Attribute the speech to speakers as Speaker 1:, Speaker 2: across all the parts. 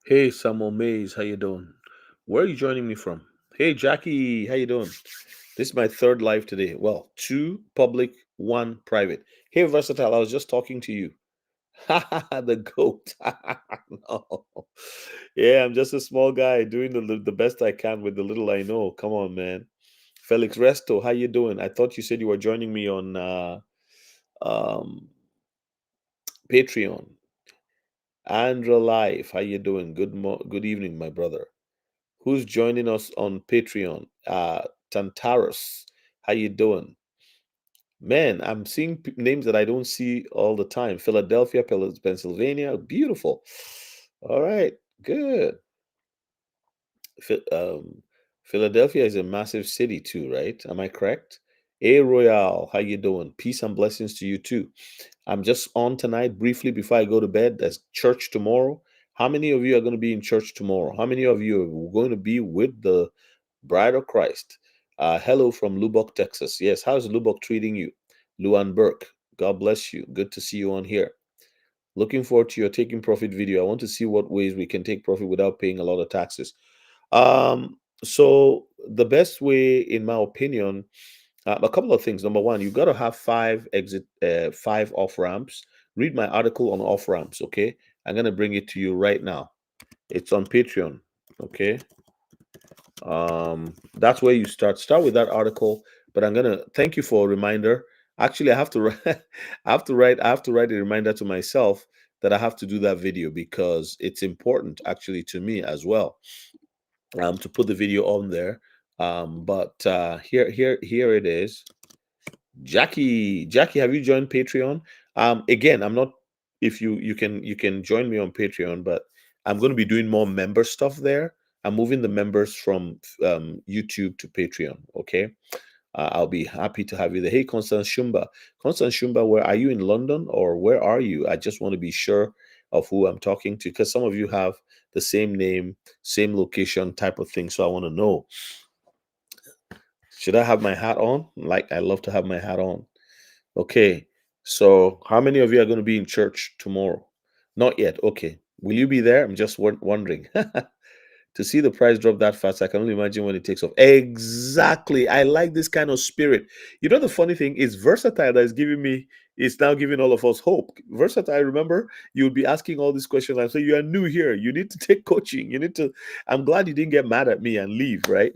Speaker 1: Hey, Samuel Mays, how you doing? Where are you joining me from? Hey, Jackie, how you doing? This is my third live today. Well, two public, one private. Hey, Versatile, I was just talking to you. The goat. No. Yeah, I'm just a small guy doing the best I can with the little I know. Come on, man. Felix Resto, how you doing? I thought you said you were joining me on um, Patreon. Andra Life, how you doing? Good evening, my brother. Who's joining us on Patreon? Tantaros, how you doing? Man, I'm seeing names that I don't see all the time. Philadelphia, Pennsylvania, beautiful. All right, good. Phi- um, Philadelphia is a massive city too, right? Am I correct? A Royale, how you doing? Peace and blessings to you too. I'm just on tonight briefly before I go to bed. There's church tomorrow. How many of you are going to be in church tomorrow? How many of you are going to be with the Bride of Christ? Hello from Lubbock, Texas. Yes, how's Lubbock treating you? Luan Burke, God bless you. Good to see you on here. Looking forward to your taking profit video. I want to see what ways we can take profit without paying a lot of taxes. So the best way, in my opinion, a couple of things. Number one, you got to have five off ramps. Read my article on off ramps. Okay, I'm gonna bring it to you right now. It's on Patreon. Okay, that's where you start. Start with that article. But I'm gonna thank you for a reminder. Actually, I have to write. I have to write a reminder to myself that I have to do that video because it's important actually to me as well. To put the video on there. But here it is. Jackie, have you joined Patreon? Again, I'm not. If you can join me on Patreon, but I'm going to be doing more member stuff there. I'm moving the members from YouTube to Patreon. Okay, I'll be happy to have you there. Hey, Constance Shumba, where are you in London or where are you? I just want to be sure of who I'm talking to because some of you have the same name, same location type of thing. So I want to know. Should I have my hat on? Like I love to have my hat on. Okay. So, how many of you are going to be in church tomorrow? Not yet. Okay. Will you be there? I'm just wondering. To see the price drop that fast, I can only imagine when it takes off. Exactly. I like this kind of spirit. You know, the funny thing is, Versatile that is giving me, is now giving all of us hope. Versatile, remember, you would be asking all these questions. I say, you are new here. You need to take coaching. You need to. I'm glad you didn't get mad at me and leave, right?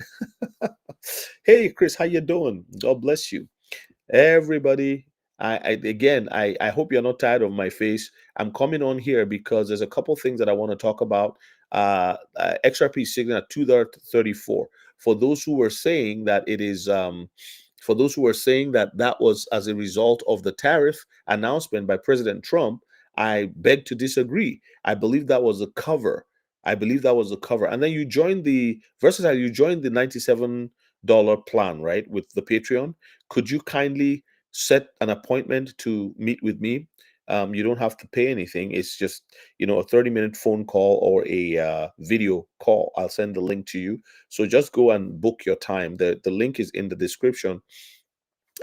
Speaker 1: Hey, Chris, how you doing? God bless you. Everybody, I hope you're not tired of my face. I'm coming on here because there's a couple things that I want to talk about. XRP is sitting at 2.34. For those who were saying that it is, for those who were saying that that was as a result of the tariff announcement by President Trump, I beg to disagree. I believe that was a cover. I believe that was a cover. And then you joined the Versatile. You joined the $97 plan, right, with the Patreon. Could you kindly set an appointment to meet with me? You don't have to pay anything. It's just, a 30-minute phone call or a video call. I'll send the link to you. So just go and book your time. The link is in the description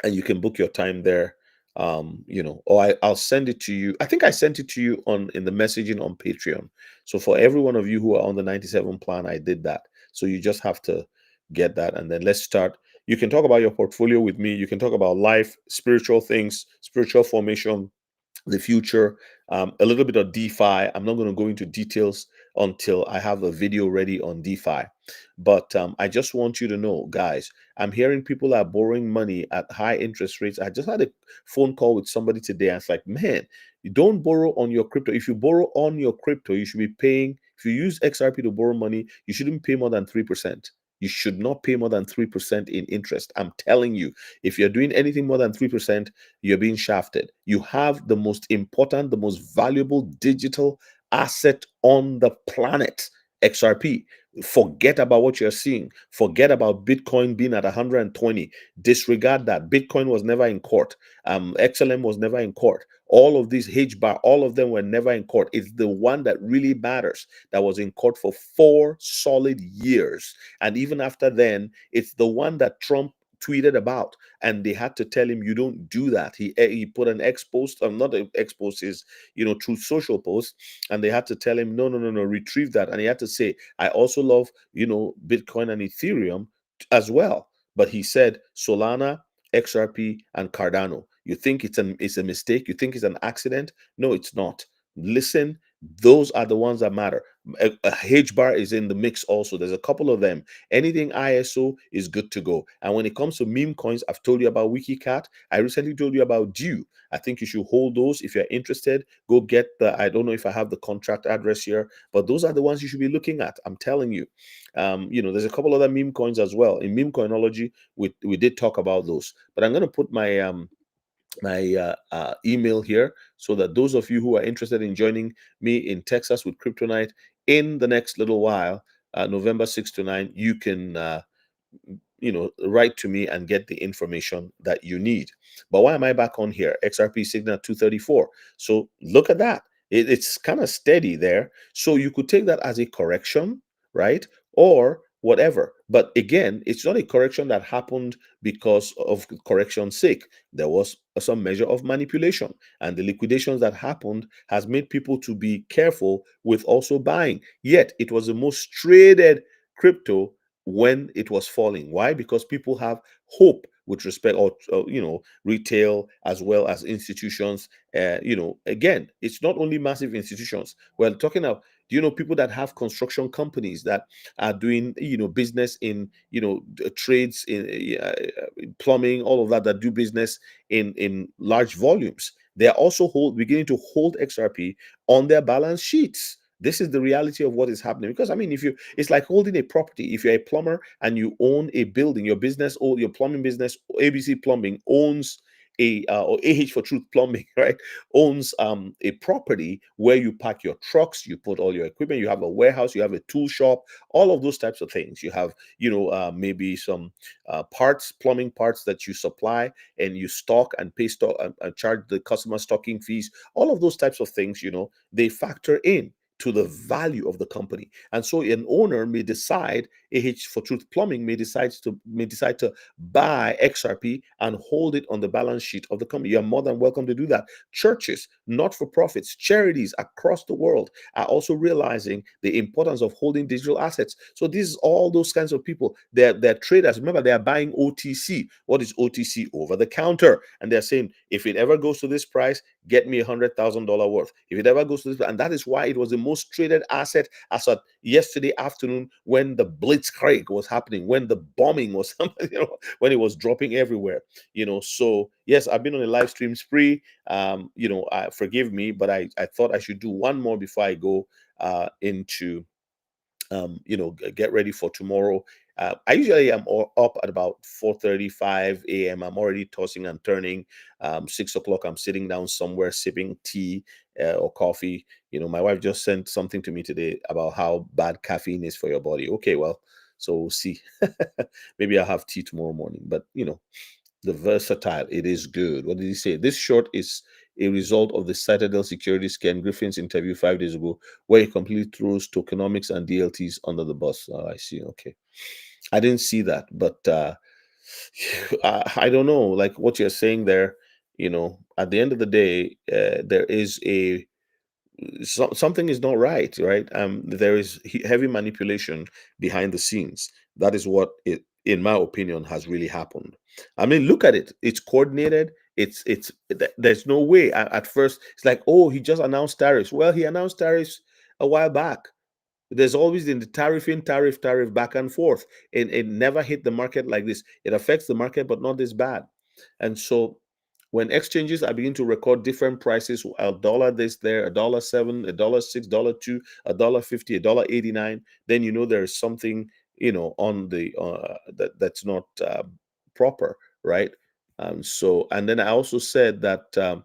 Speaker 1: and you can book your time there. Or I'll send it to you. I think I sent it to you on in the messaging on Patreon. So for every one of you who are on the 97 plan, I did that. So you just have to get that, and then let's start. You can talk about your portfolio with me. You can talk about life, spiritual things, spiritual formation, the future, a little bit of DeFi. I'm not going to go into details until I have a video ready on DeFi. But I just want you to know, guys, I'm hearing people are borrowing money at high interest rates. I just had a phone call with somebody today. And it's like, man, you don't borrow on your crypto. If you borrow on your crypto, you should be paying. If you use XRP to borrow money, you shouldn't pay more than 3%. You should not pay more than 3% in interest. I'm telling you, if you're doing anything more than 3%, you're being shafted. You have the most important, the most valuable digital asset on the planet, XRP. Forget about what you're seeing. Forget about Bitcoin being at 120. Disregard that. Bitcoin was never in court. XLM was never in court. All of these H bar, all of them were never in court. It's the one that really matters that was in court for 4 solid years. And even after then, it's the one that Trump tweeted about, and they had to tell him, you don't do that. He put an X post, not an X post, is through social post, and they had to tell him, no, no, no, no, retrieve that. And he had to say, I also love Bitcoin and Ethereum as well. But he said Solana, XRP, and Cardano. You think it's a mistake? You think it's an accident? No, it's not. Listen, those are the ones that matter. A H bar is in the mix also. There's a couple of them. Anything ISO is good to go. And when it comes to meme coins, I've told you about WikiCat. I recently told you about Due. I think you should hold those. If you're interested, go get I don't know if I have the contract address here, but those are the ones you should be looking at. I'm telling you. There's a couple other meme coins as well. In meme coinology, we did talk about those. But I'm going to put my email here, so that those of you who are interested in joining me in Texas with Kryptonite in the next little while, November 6 to 9, you can write to me and get the information that you need. But why am I back on here? XRP signal 234. So look at that. It's kind of steady there. So you could take that as a correction, right? Or whatever. But again, it's not a correction that happened because of correction's sake. There was some measure of manipulation, and the liquidations that happened has made people to be careful with also buying. Yet it was the most traded crypto when it was falling. Why? Because people have hope with respect, or retail as well as institutions. Again, it's not only massive institutions. We're talking of, people that have construction companies that are doing business in trades in plumbing, all of that, that do business in large volumes. They are also beginning to hold XRP on their balance sheets. This is the reality of what is happening. Because if it's like holding a property. If you're a plumber and you own a building, your business, or your plumbing business, ABC Plumbing owns or AH for Truth Plumbing, right, owns a property where you park your trucks, you put all your equipment, you have a warehouse, you have a tool shop, all of those types of things. You have, maybe some parts, plumbing parts that you supply, and you stock and pay stock and charge the customer stocking fees. All of those types of things, they factor in to the value of the company. And so an owner may decide, AH for Truth Plumbing may decide to buy XRP and hold it on the balance sheet of the company. You're more than welcome to do that. Churches, not-for-profits, charities across the world are also realizing the importance of holding digital assets. So this is all those kinds of people. They're traders. Remember, they are buying OTC. What is OTC? Over the counter. And they're saying, if it ever goes to this price, get me $100,000 worth. If it ever goes to this, and that is why it was the most traded asset as of yesterday afternoon, when the blitzkrieg was happening, when the bombing was when it was dropping everywhere. So yes, I've been on a live stream spree. Forgive me, but I thought I should do one more before I go into get ready for tomorrow. I usually am up at about 4:35 a.m. I'm already tossing and turning. 6 o'clock, I'm sitting down somewhere sipping tea or coffee. My wife just sent something to me today about how bad caffeine is for your body. Okay, well, so we'll see. Maybe I'll have tea tomorrow morning. But the versatile, it is good. What did he say? This short is a result of the Citadel security scam Griffin's interview 5 days ago, where he completely throws tokenomics and DLTs under the bus. Oh, I see. Okay. I didn't see that, but I don't know. Like what you're saying there, at the end of the day, there is something is not right, right? There is heavy manipulation behind the scenes. That is what it, in my opinion, has really happened. Look at it. It's coordinated. There's no way. At first, it's like, oh, he just announced tariffs. Well, he announced tariffs a while back. There's always in the tariff back and forth, and it never hit the market like this. It affects the market, but not this bad. And so when exchanges are beginning to record different prices, a dollar this there, $1.07, $1.06, $2, $1.50, $1.89, then there is something on the that's not proper, right? And then I also said that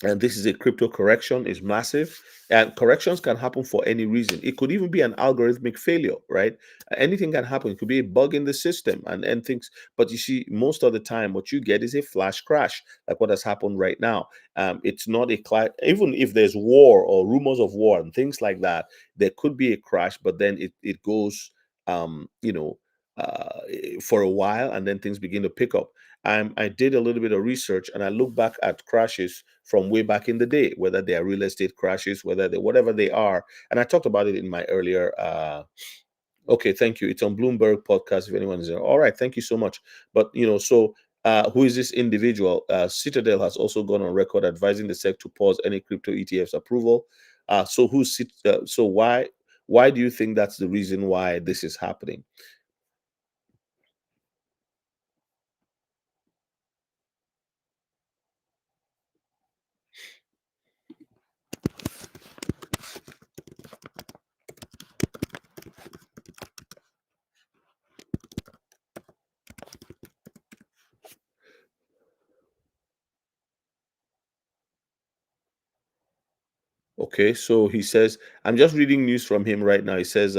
Speaker 1: and this is a crypto correction, is massive, and corrections can happen for any reason. It could even be an algorithmic failure, right? Anything can happen. It could be a bug in the system and things. But you see, most of the time what you get is a flash crash, like what has happened right now. It's not even if there's war or rumors of war and things like that, there could be a crash, but then it goes for a while, and then things begin to pick up. I did a little bit of research, and I look back at crashes from way back in the day, whether they are real estate crashes, whether they whatever they are, and I talked about it in my earlier. Okay, thank you. It's on Bloomberg podcast. If anyone is there, all right. Thank you so much. But so who is this individual? Citadel has also gone on record advising the SEC to pause any crypto ETFs approval. So why do you think that's the reason why this is happening? Okay, so he says, I'm just reading news from him right now. He says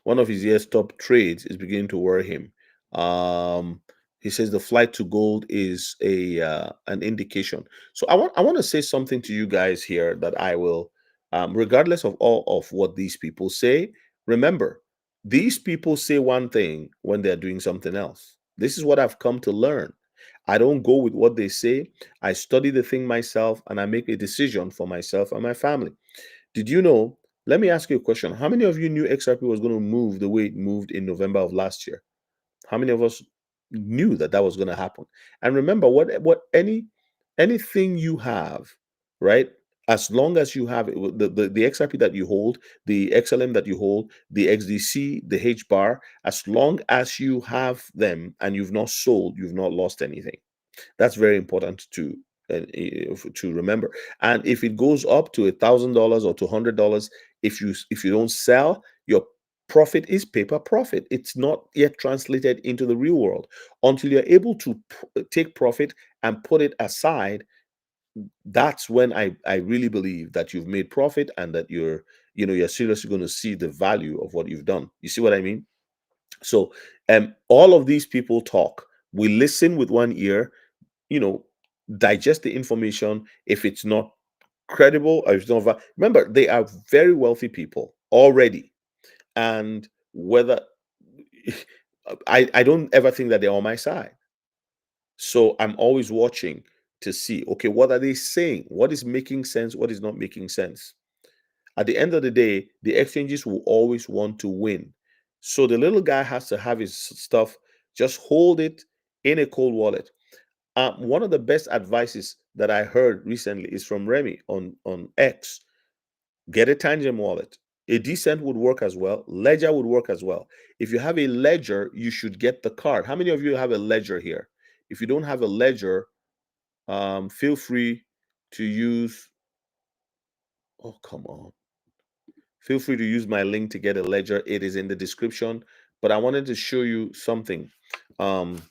Speaker 1: one of his year's top trades is beginning to worry him. Um, he says the flight to gold is a an indication. So I want to say something to you guys here that I will, regardless of all of what these people say. Remember, these people say one thing when they're doing something else. This is what I've come to learn. I don't go with what they say. I study the thing myself and I make a decision for myself and my family. Did you know? Let me ask you a question. How many of you knew XRP was going to move the way it moved in November of last year? How many of us knew that that was going to happen? And remember, what anything you have, right? As long as you have it, the XRP that you hold, the XLM that you hold, the XDC, the H bar, as long as you have them and you've not sold, you've not lost anything. That's very important to remember. And if it goes up to $1,000 or to $100, if you don't sell, your profit is paper profit. It's not yet translated into the real world. Until you're able to take profit and put it aside, that's when I really believe that you've made profit and that you're seriously going to see the value of what you've done. You see what I mean? So all of these people talk. We listen with one ear, you know, digest the information. If it's not credible or if it's not remember, they are very wealthy people already. And whether I don't ever think that they're on my side. So I'm always watching to see, okay, what are they saying? What is making sense? What is not making sense? At the end of the day, the exchanges will always want to win. So the little guy has to have his stuff, just hold it in a cold wallet. One of the best advices that I heard recently is from Remy on X. Get a Tangent wallet. A Decent would work as well. Ledger would work as well. If you have a Ledger, you should get the card. How many of you have a Ledger here? If you don't have a Ledger, feel free to use. Oh, come on. Feel free to use my link to get a Ledger. It is in the description. But I wanted to show you something. Um,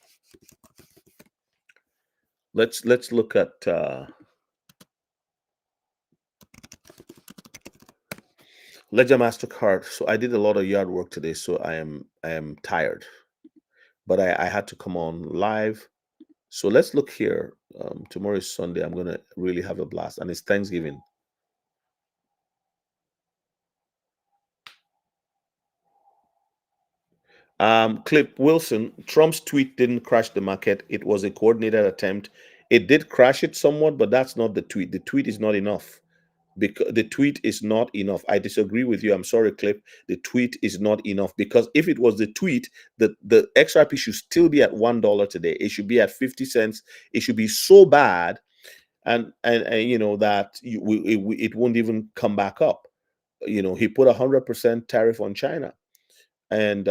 Speaker 1: let's look at Ledger Mastercard. So I did a lot of yard work today, so I am tired, but I had to come on live. So let's look here. Tomorrow is Sunday. I'm gonna really have a blast, and it's Thanksgiving. Clip Wilson. Trump's tweet didn't crash the market. It was a coordinated attempt. It did crash it somewhat, but that's not the tweet. The tweet is not enough. Because the tweet is not enough. I disagree with you. I'm sorry, Clip. The tweet is not enough because if it was the tweet, the XRP should still be at $1 today. It should be at 50 cents. It should be so bad, and that it won't even come back up. He put 100% tariff on China, and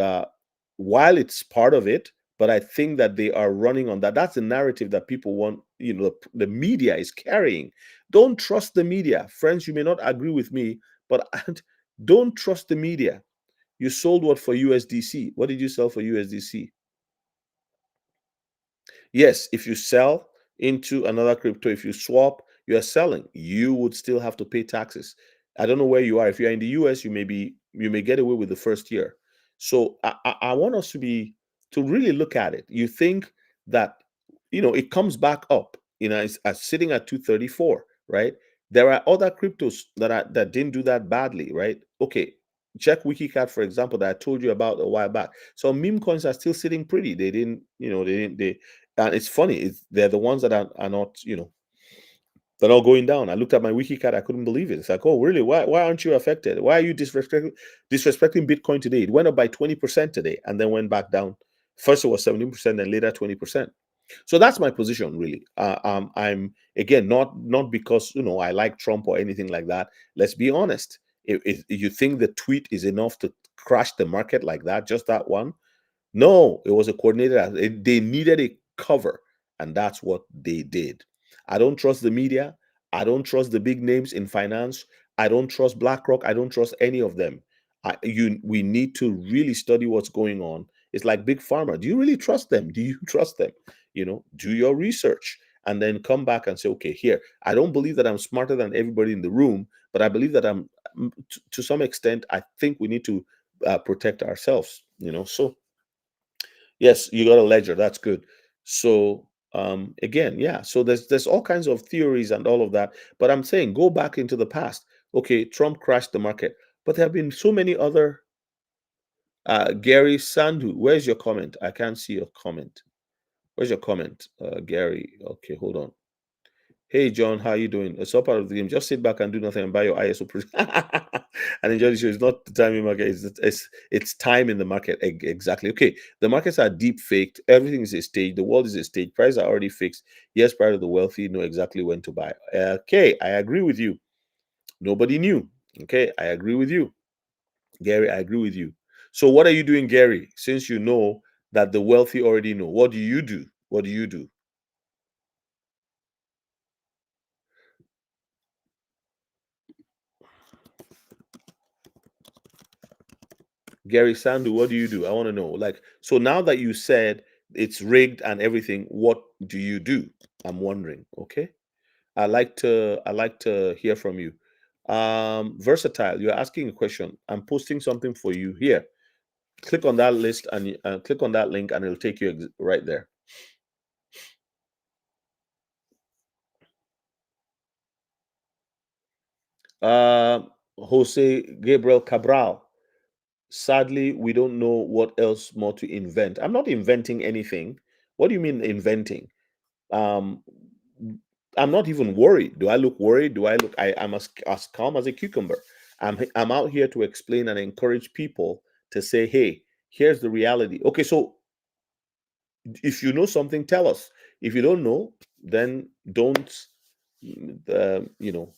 Speaker 1: while it's part of it, but I think that they are running on that. That's the narrative that people want, the media is carrying. Don't trust the media. Friends, you may not agree with me, but don't trust the media. You sold what for USDC? What did you sell for USDC? Yes, if you sell into another crypto, if you swap, you are selling. You would still have to pay taxes. I don't know where you are. If you're in the US, you may get away with the first year. So I want us to really look at it. You think that it comes back up. It's sitting at 234, right? There are other cryptos that didn't do that badly, right? Okay, Check Wikicat, for example, that I told you about a while back. So meme coins are still sitting pretty. They didn't, they didn't, and it's funny. They're the ones that are not, they're not going down. I looked at my Wikicat. I couldn't believe it. It's like, oh, really? Why aren't you affected? Why are you disrespecting Bitcoin today? It went up by 20% today and then went back down. First it was 17%, then later 20%. So that's my position, really. I'm again not because I like Trump or anything like that. Let's be honest. If you think the tweet is enough to crash the market like that, just that one, no, it was a coordinated. They needed a cover, and that's what they did. I don't trust the media. I don't trust the big names in finance. I don't trust BlackRock. I don't trust any of them. We need to really study what's going on. It's like Big Pharma. Do you really trust them? Do you trust them? Do your research and then come back and say, okay, here, I don't believe that I'm smarter than everybody in the room, but I believe that to some extent, I think we need to protect ourselves. So yes, you got a ledger. That's good. So again, yeah. So there's all kinds of theories and all of that. But I'm saying go back into the past. Okay, Trump crashed the market, but there have been so many other. Gary Sandu, where's your comment? I can't see your comment. Where's your comment, Gary? Okay, hold on. Hey John, how you doing? It's all part of the game. Just sit back and do nothing and buy your ISO and enjoy the show. It's not the time in market. It's time in the market. Exactly. Okay. The markets are deep faked. Everything is a stage. The world is a stage. Prices are already fixed. Yes, prior to the wealthy know exactly when to buy. Okay, I agree with you. Nobody knew. Okay, I agree with you, Gary. I agree with you. So what are you doing, Gary? Since you know that the wealthy already know, what do you do? What do you do? Gary Sandu, what do you do? I want to know. Like, so now that you said it's rigged and everything, what do you do? I'm wondering. Okay. I like to hear from you. Versatile, you're asking a question. I'm posting something for you here. Click on that list and click on that link, and it'll take you right there. Uh, Jose Gabriel Cabral. Sadly, we don't know what else more to invent. I'm not inventing anything. What do you mean inventing? um I'm not even worried. Do I look worried? Do I look I'm as calm as a cucumber. I'm out here to explain and encourage people to say, hey, here's the reality. Okay, so if you know something, tell us. If you don't know, then don't. You know,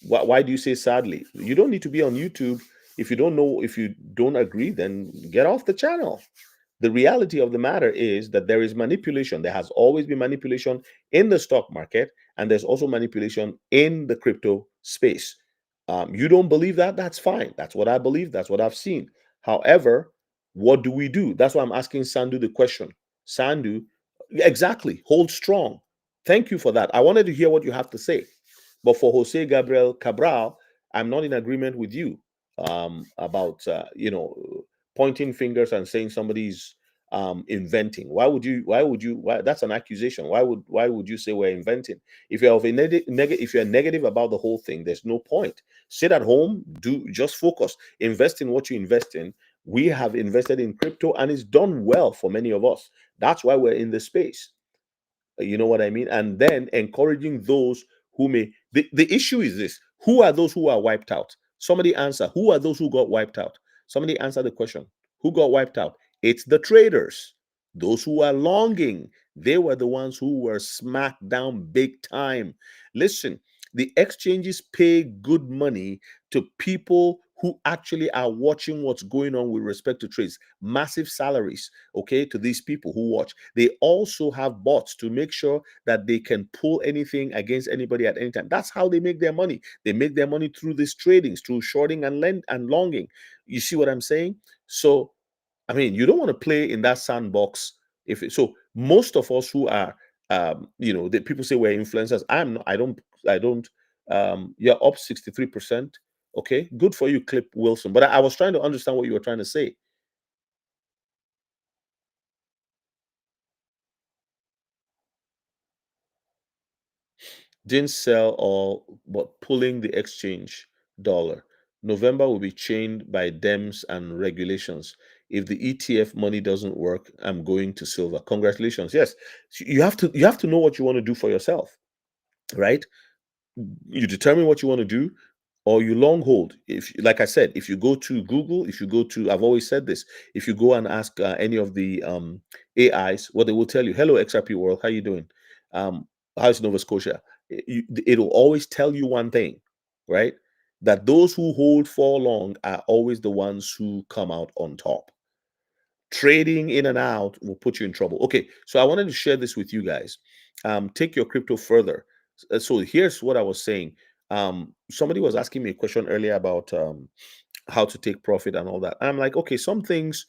Speaker 1: why do you say sadly? You don't need to be on YouTube. If you don't know, if you don't agree, then get off the channel. The reality of the matter is that there is manipulation. There has always been manipulation in the stock market, and there's also manipulation in the crypto space. You don't believe that? That's fine. That's what I believe. That's what I've seen. However, what do we do? That's why I'm asking Sandu the question. Sandu, exactly, hold strong. Thank you for that. I wanted to hear what you have to say. But for Jose Gabriel Cabral, I'm not in agreement with you about pointing fingers and saying somebody's inventing. Why that's an accusation. Why would you say we're inventing? If you're of a if you're negative about the whole thing, there's no point. Sit at home, do just focus, invest in what you invest in. We have invested in crypto and it's done well for many of us. That's why we're in the space. You know what I mean? And then encouraging those who may. The issue is this: who are those who are wiped out? Somebody answer. Who are those who got wiped out? Somebody answer the question. Who got wiped out? It's the traders. Those who are longing. They were the ones who were smacked down big time. Listen, the exchanges pay good money to people who actually are watching what's going on with respect to trades. Massive salaries, okay, to these people who watch. They also have bots to make sure that they can pull anything against anybody at any time. That's how they make their money. They make their money through these tradings, through shorting and lend and longing. You see what I'm saying? So I mean, you don't want to play in that sandbox. So most of us who are, the people say we're influencers. I'm not. I don't. You're up 63%. Okay, good for you, Clip Wilson. But I was trying to understand what you were trying to say. Didn't sell all, but pulling the exchange dollar. November will be chained by DEMS and regulations. If the ETF money doesn't work, I'm going to silver. Congratulations. Yes, you have to know what you want to do for yourself, right? You determine what you want to do, or you long hold. If, like I said, if you go to Google, if you go to, I've always said this, if you go and ask any of the AIs, what they will tell you: hello XRP world, how you doing? How's Nova Scotia? It'll always tell you one thing, right? That those who hold for long are always the ones who come out on top. Trading in and out will put you in trouble. Okay, so I wanted to share this with you guys. Take your crypto further. So here's what I was saying. Somebody was asking me a question earlier about how to take profit and all that. I'm like, okay, some things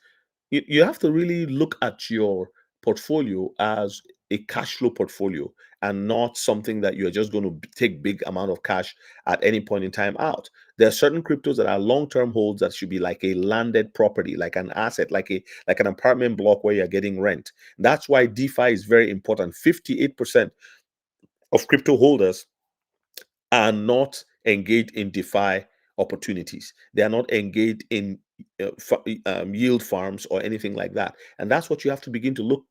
Speaker 1: you have to really look at your portfolio as a cash flow portfolio, and not something that you're just going to take big amount of cash at any point in time out. There are certain cryptos that are long-term holds that should be like a landed property, like an asset, like an apartment block where you're getting rent. That's why DeFi is very important. 58% of crypto holders are not engaged in DeFi opportunities. They are not engaged in yield farms or anything like that. And that's what you have to begin to look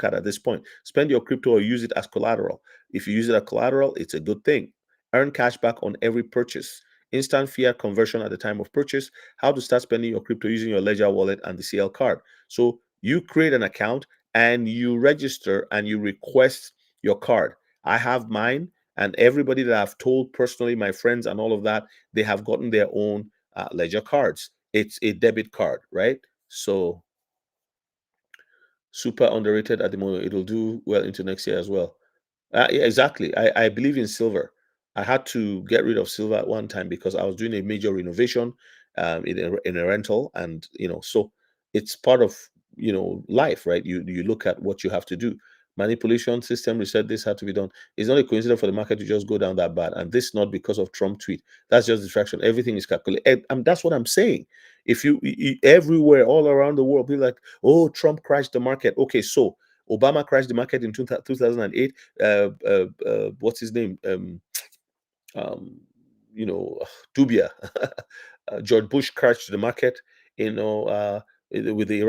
Speaker 1: at this point. Spend your crypto or use it as collateral. If you use it as collateral, it's a good thing. Earn cash back on every purchase. Instant fiat conversion at the time of purchase. How to start spending your crypto using your Ledger wallet and the CL card. So you create an account and you register and you request your card. I have mine, and everybody that I've told personally, my friends and all of that, they have gotten their own Ledger cards. It's a debit card, right? So super underrated at the moment. It'll do well into next year as well. Yeah, exactly. I believe in silver. I had to get rid of silver at one time because I was doing a major renovation in a rental, and so it's part of life, right? You look at what you have to do. Manipulation system reset. This had to be done. It's not a coincidence for the market to just go down that bad, and this not because of Trump tweet. That's just distraction. Everything is calculated, and that's what I'm saying. If everywhere, all around the world, be like, oh, Trump crashed the market. Okay, so Obama crashed the market in 2008. What's his name? Um, you know, Dubia. George Bush crashed the market. With the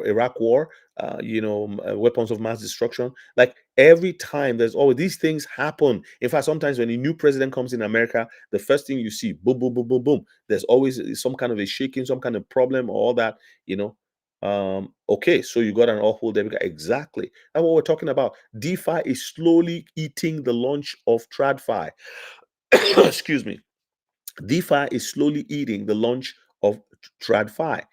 Speaker 1: Iraq war. Weapons of mass destruction. Like every time, there's always these things happen. In fact, sometimes when a new president comes in America, the first thing you see, boom, boom, boom, boom, boom. There's always some kind of a shaking, some kind of problem, or all that. You know, okay, so you got an awful debit card. Exactly. That's what we're talking about. DeFi is slowly eating the launch of TradFi. Excuse me. DeFi is slowly eating the launch of TradFi.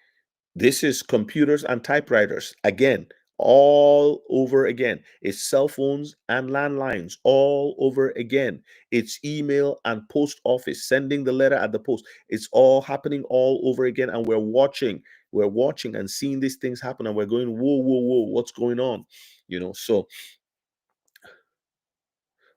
Speaker 1: This is computers and typewriters again, all over again. It's cell phones and landlines all over again. It's email and post office, sending the letter at the post. It's all happening all over again. And we're watching and seeing these things happen. And we're going, whoa, whoa, whoa, what's going on? So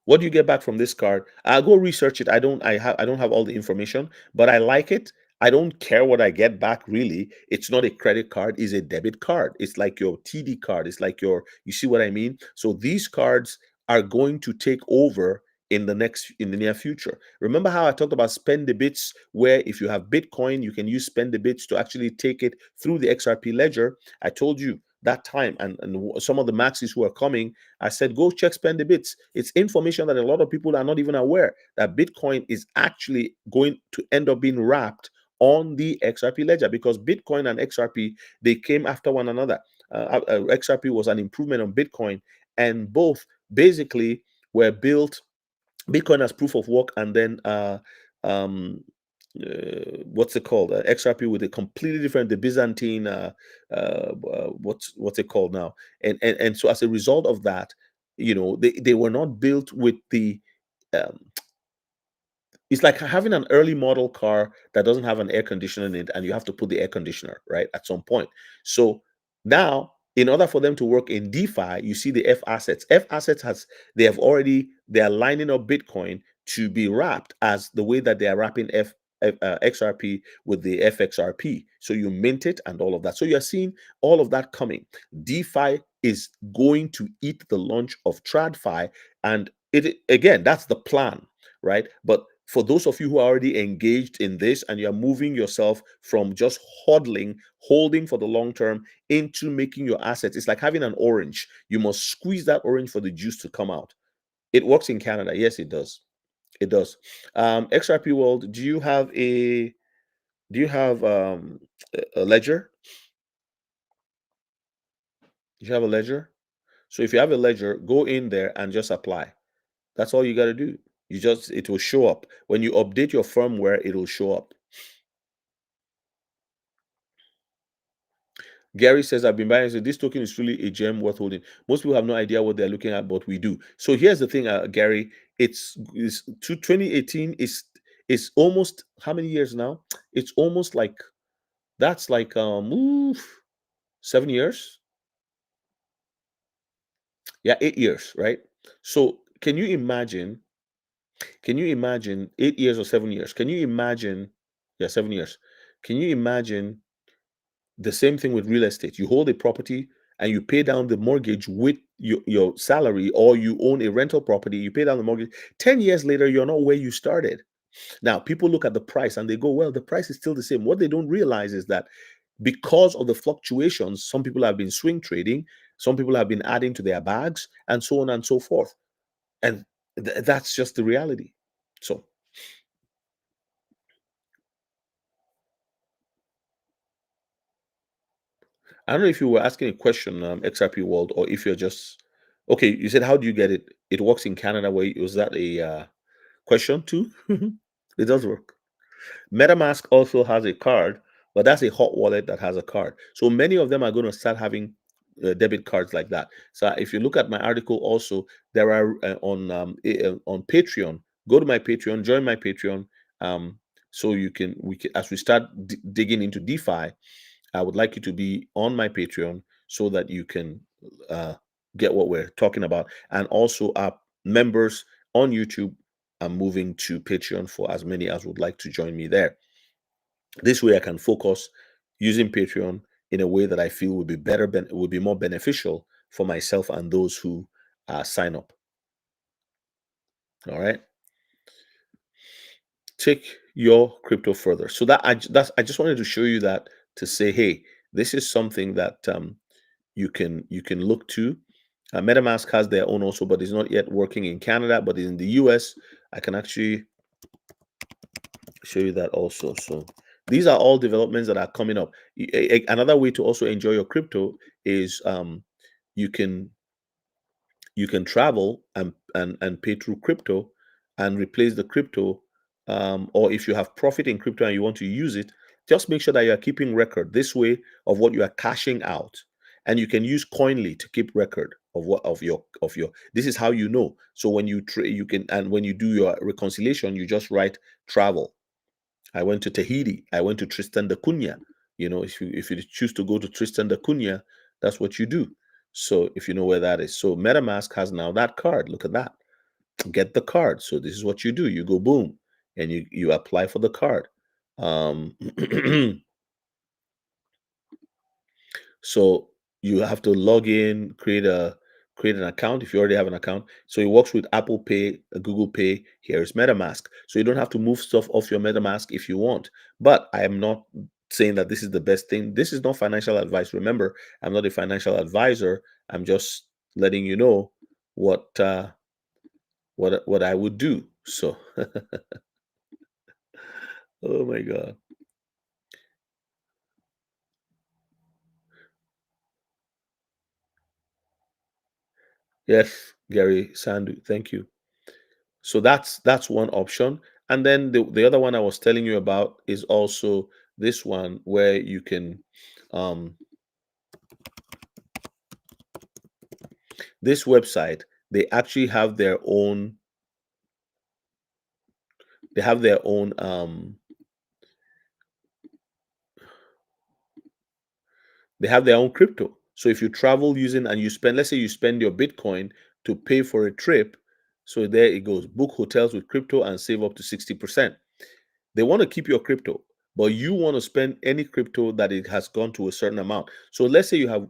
Speaker 1: what do you get back from this card? I'll go research it. I don't have all the information, but I like it. I don't care what I get back really. It's not a credit card, it's a debit card. It's like your TD card. It's like you see what I mean? So these cards are going to take over in the near future. Remember how I talked about spend the bits, where if you have Bitcoin, you can use spend the bits to actually take it through the XRP ledger. I told you that time, and some of the maxis who are coming, I said, go check spend the bits. It's information that a lot of people are not even aware, that Bitcoin is actually going to end up being wrapped on the XRP ledger, because Bitcoin and XRP, they came after one another. XRP was an improvement on Bitcoin, and both basically were built. Bitcoin as proof of work, and then what's it called? XRP with a completely different, the Byzantine. What's it called now? And so as a result of that, they were not built with the. Um, it's like having an early model car that doesn't have an air conditioner in it, and you have to put the air conditioner right at some point. So now, in order for them to work in DeFi, you see the F assets. F assets they are lining up Bitcoin to be wrapped as the way that they are wrapping XRP with the FXRP. So you mint it and all of that. So you're seeing all of that coming. DeFi is going to eat the launch of TradFi, and it again, that's the plan, right? But For those of you who are already engaged in this and you're moving yourself from just hodling, holding for the long term into making your assets, it's like having an orange. You must squeeze that orange for the juice to come out. It works in Canada. Yes, it does. It does. XRP World, do you have a ledger? Do you have a ledger? So if you have a ledger, go in there and just apply. That's all you got to do. It will show up. When you update your firmware, it will show up. Gary says, I've been buying. So this token is truly a gem worth holding. Most people have no idea what they're looking at, but we do. So here's the thing, Gary. It's 2018 is almost how many years now? It's almost like that's like 7 years. Yeah, 8 years, right? So can you imagine? Can you imagine 8 years or 7 years? Can you imagine? Yeah, 7 years. Can you imagine the same thing with real estate? You hold a property and you pay down the mortgage with your salary, or you own a rental property, you pay down the mortgage. 10 years later, you're not where you started. Now, people look at the price and they go, well, the price is still the same. What they don't realize is that because of the fluctuations, some people have been swing trading, some people have been adding to their bags, and so on and so forth. And that's just the reality. So I don't know if you were asking a question, XRP World, or if you're just okay. You said, "How do you get it?" It works in Canada. Where was that a question too? It does work. MetaMask also has a card, but that's a hot wallet that has a card. So many of them are going to start having debit cards like that. So if you look at my article, also there are on Patreon. Go to my Patreon, join my Patreon, so we can as we start digging into DeFi. I would like you to be on my Patreon so that you can uh, get what we're talking about. And also, our members on YouTube are moving to Patreon for as many as would like to join me there. This way, I can focus using Patreon in a way that I feel would be better, would be more beneficial for myself and those who sign up. All right, take your crypto further. So I just wanted to show you that to say, hey, this is something that you can look to. MetaMask has their own also, but it's not yet working in Canada. But in the US, I can actually show you that also. So these are all developments that are coming up. Another way to also enjoy your crypto is you can travel and pay through crypto and replace the crypto, or if you have profit in crypto and you want to use it, just make sure that you are keeping record this way of what you are cashing out, and you can use Koinly to keep record of what of your this is how you know. So when you trade, you can, and when you do your reconciliation, you just write travel. I went to Tahiti. I went to Tristan da Cunha. You know, if you choose to go to Tristan da Cunha, that's what you do. So if you know where that is, so MetaMask has now that card. Look at that. Get the card. So this is what you do. You go boom, and you apply for the card. Um, So you have to log in, create an account if you already have an account. So it works with Apple Pay, Google Pay. Here is MetaMask. So you don't have to move stuff off your MetaMask if you want. But I am not saying that this is the best thing. This is not financial advice. Remember, I'm not a financial advisor. I'm just letting you know what what I would do. So, oh my God. Yes, Gary Sandu. Thank you. So that's one option. And then the other one I was telling you about is also this one where you can um this website, they actually have their own they have their own they have their own crypto. So if you travel using and you spend, let's say you spend your Bitcoin to pay for a trip, so there it goes. Book hotels with crypto and save up to 60%. They want to keep your crypto, but you want to spend any crypto that it has gone to a certain amount. So let's say you have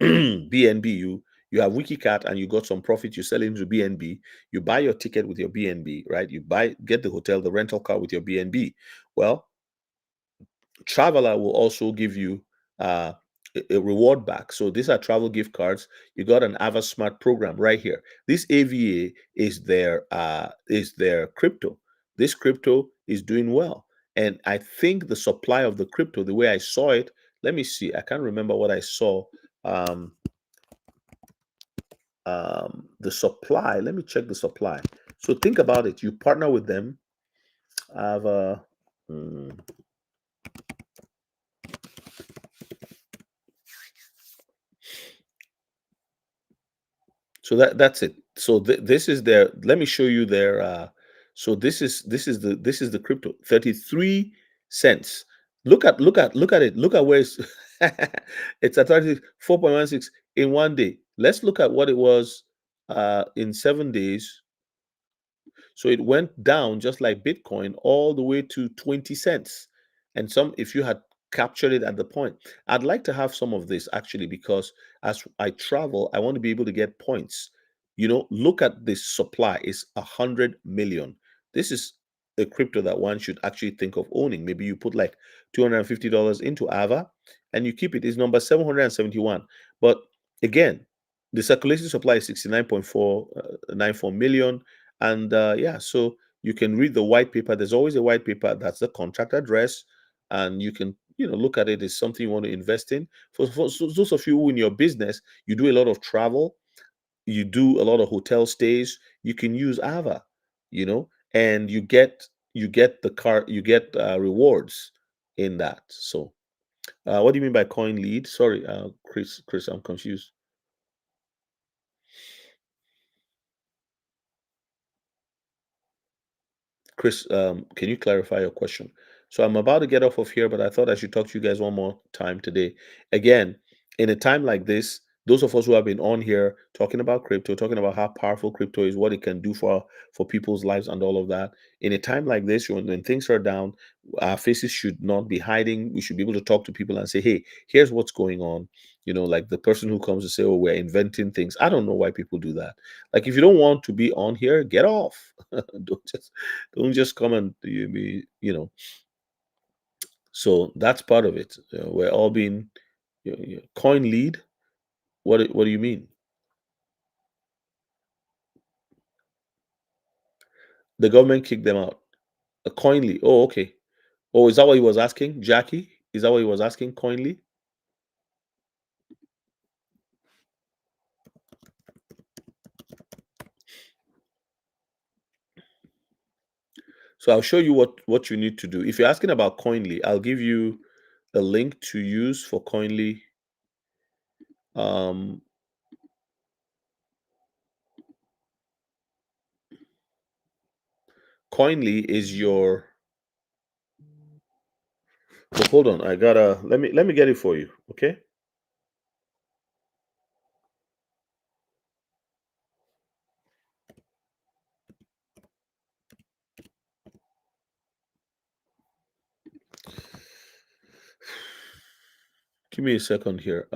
Speaker 1: BNB, You have WikiCat and you got some profit, you sell it into BNB, you buy your ticket with your BNB, right? You get the hotel, the rental car with your BNB. Well, Traveler will also give you uh, a reward back. So these are travel gift cards. You got an Ava Smart program right here. This AVA is their crypto. This crypto is doing well, and I think the supply of the crypto, the way I saw it, let me see. I can't remember what I saw. Um, the supply. Let me check the supply. So think about it. You partner with them. Ava. hmm, So that's it. So this is their. Let me show you their. So this is the crypto. 33 cents. Look at it. Look at where it's. It's at 4.16 in one day. Let's look at what it was in 7 days. So it went down just like Bitcoin all the way to 20 cents. And some, if you had captured it at the point, I'd like to have some of this actually, because as I travel, I want to be able to get points. Look at this supply, it's 100 million. This is a crypto that one should actually think of owning. Maybe you put like $250 into Ava and you keep it. It's number 771. But again, the circulating supply is 69.494 million. And yeah, so you can read the white paper. There's always a white paper. That's the contract address. And you can, look at it as something you want to invest in. For those of you who in your business, you do a lot of travel, you do a lot of hotel stays, you can use Ava, and you get the car, you get rewards in that. So what do you mean by coin lead? Sorry, Chris, I'm confused. Chris, can you clarify your question? So I'm about to get off of here, but I thought I should talk to you guys one more time today. Again, in a time like this, those of us who have been on here talking about crypto, talking about how powerful crypto is, what it can do for people's lives and all of that. In a time like this, when things are down, our faces should not be hiding. We should be able to talk to people and say, "Hey, here's what's going on." Like the person who comes to say, "Oh, we're inventing things." I don't know why people do that. Like, if you don't want to be on here, get off. Don't just come and you be, so that's part of it. We're all being coin lead. What do you mean? The government kicked them out. Coinly. Oh, okay. Oh, is that what he was asking, Jackie? Is that what he was asking, Coinly? So I'll show you what you need to do. If you're asking about Coinly, I'll give you a link to use for Coinly. Um, Coinly is your. Oh, hold on, I gotta let me get it for you. Okay, give me a second here.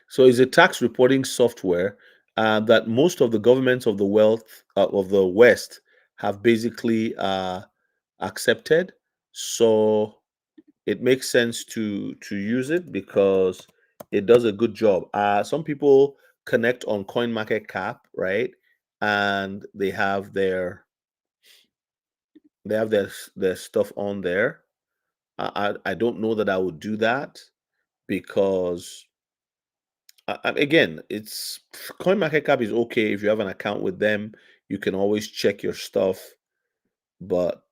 Speaker 1: So it's a tax reporting software that most of the governments of the West have basically accepted. So it makes sense to use it because it does a good job. Some people connect on CoinMarketCap, right? And they have their stuff on there. I don't know that I would do that because again, it's CoinMarketCap is okay if you have an account with them. You can always check your stuff, but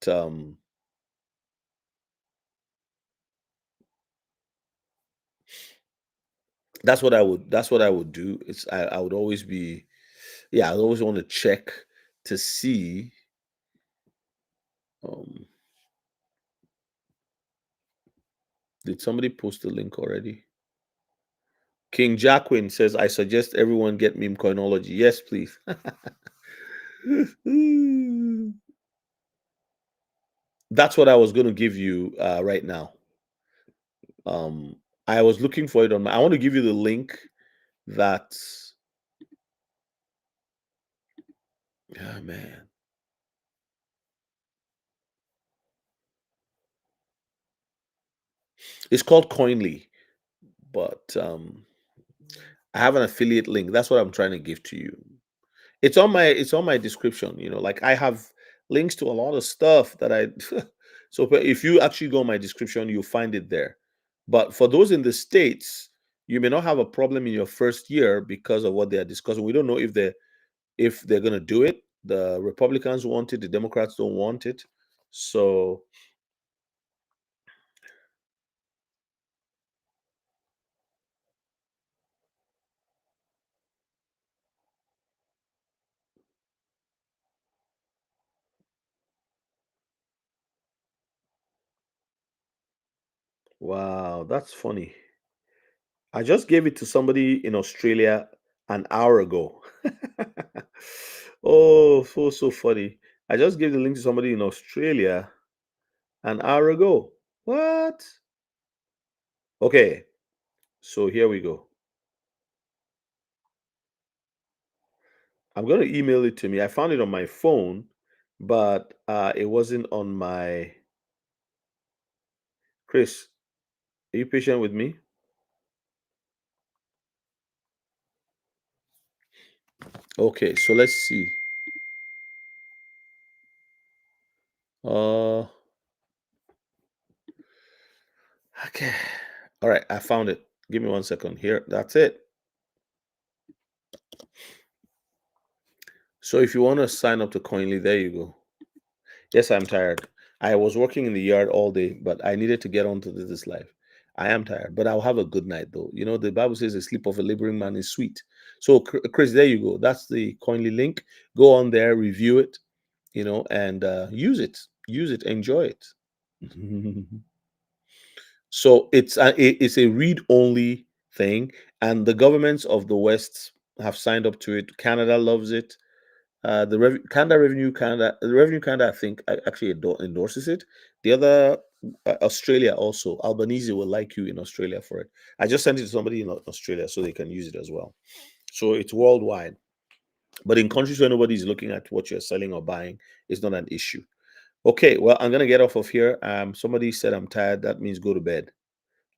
Speaker 1: that's what I would do. I would always be, yeah, I always want to check to see. Um, did somebody post the link already? King Jacquin says, I suggest everyone get meme coinology. Yes, please. That's what I was going to give you right now. Um, I was looking for it on my. I want to give you the link that. Oh, man. It's called Koinly, but I have an affiliate link. That's what I'm trying to give to you. It's on my description. Like I have links to a lot of stuff that I. So if you actually go on my description, you'll find it there. But for those in the states, you may not have a problem in your first year because of what they are discussing. We don't know if they're going to do it. The Republicans want it. The Democrats don't want it. So wow, that's funny. I just gave it to somebody in Australia an hour ago. Oh, so funny. I just gave the link to somebody in Australia an hour ago. What? Okay, so here we go. I'm going to email it to me. I found it on my phone, but it wasn't on my. Chris, are you patient with me? Okay, so let's see. Uh, okay. All right, I found it. Give me 1 second here. That's it. So if you want to sign up to Coinly, there you go. Yes, I'm tired. I was working in the yard all day, but I needed to get onto this life. I am tired, but I'll have a good night though. The Bible says the sleep of a laboring man is sweet. So, Chris, there you go. That's the Coinly link. Go on there, review it, and use it. Use it. Enjoy it. So it's a read only thing, and the governments of the West have signed up to it. Canada loves it. The Revenue Canada, I think, actually endorses it. The other, Australia also, Albanese will like you in Australia for it. I just sent it to somebody in Australia so they can use it as well. So it's worldwide. But in countries where nobody is looking at what you're selling or buying, it's not an issue. Okay, well, I'm gonna get off of here. Somebody said I'm tired. That means go to bed.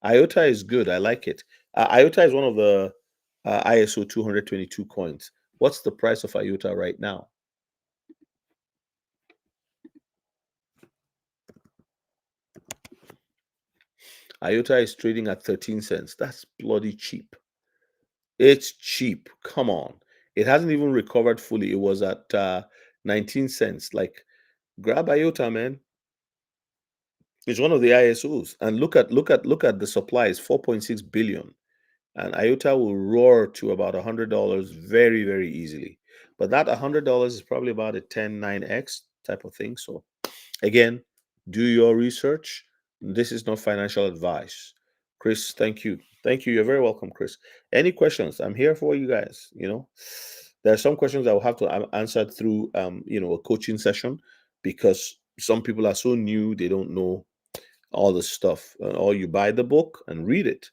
Speaker 1: IOTA is good. I like it. IOTA is one of the ISO 222 coins. What's the price of IOTA right now? IOTA is trading at 13 cents. That's bloody cheap. It's cheap. Come on. It hasn't even recovered fully. It was at 19 cents. Like, grab IOTA, man. It's one of the ISOs. And look at the supply. It's 4.6 billion. And IOTA will roar to about $100 very, very easily. But that $100 is probably about a 10-9x type of thing. So again, do your research. This is not financial advice. Chris, thank you. Thank you. You're very welcome, Chris. Any questions? I'm here for you guys. There are some questions I will have to answer through a coaching session because some people are so new, they don't know all the stuff. Or you buy the book and read it.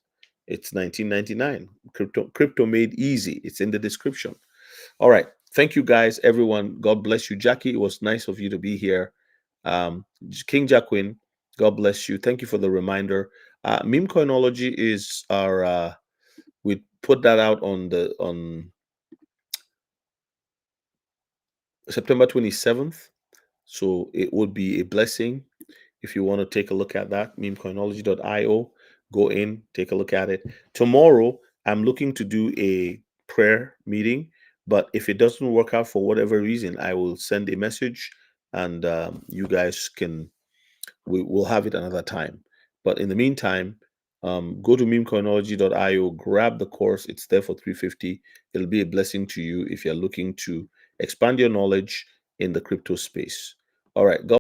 Speaker 1: It's 1999. Crypto made easy. It's in the description. All right. Thank you guys, everyone. God bless you. Jackie, it was nice of you to be here. King Jacquin, God bless you. Thank you for the reminder. Meme Coinology is our we put that out on September 27th. So it would be a blessing if you want to take a look at that. Memecoinology.io. Go in, take a look at it. Tomorrow, I'm looking to do a prayer meeting, but if it doesn't work out for whatever reason, I will send a message and you guys we'll have it another time. But in the meantime, go to memecoinology.io, grab the course. It's there for 350. It'll be a blessing to you if you're looking to expand your knowledge in the crypto space. All right.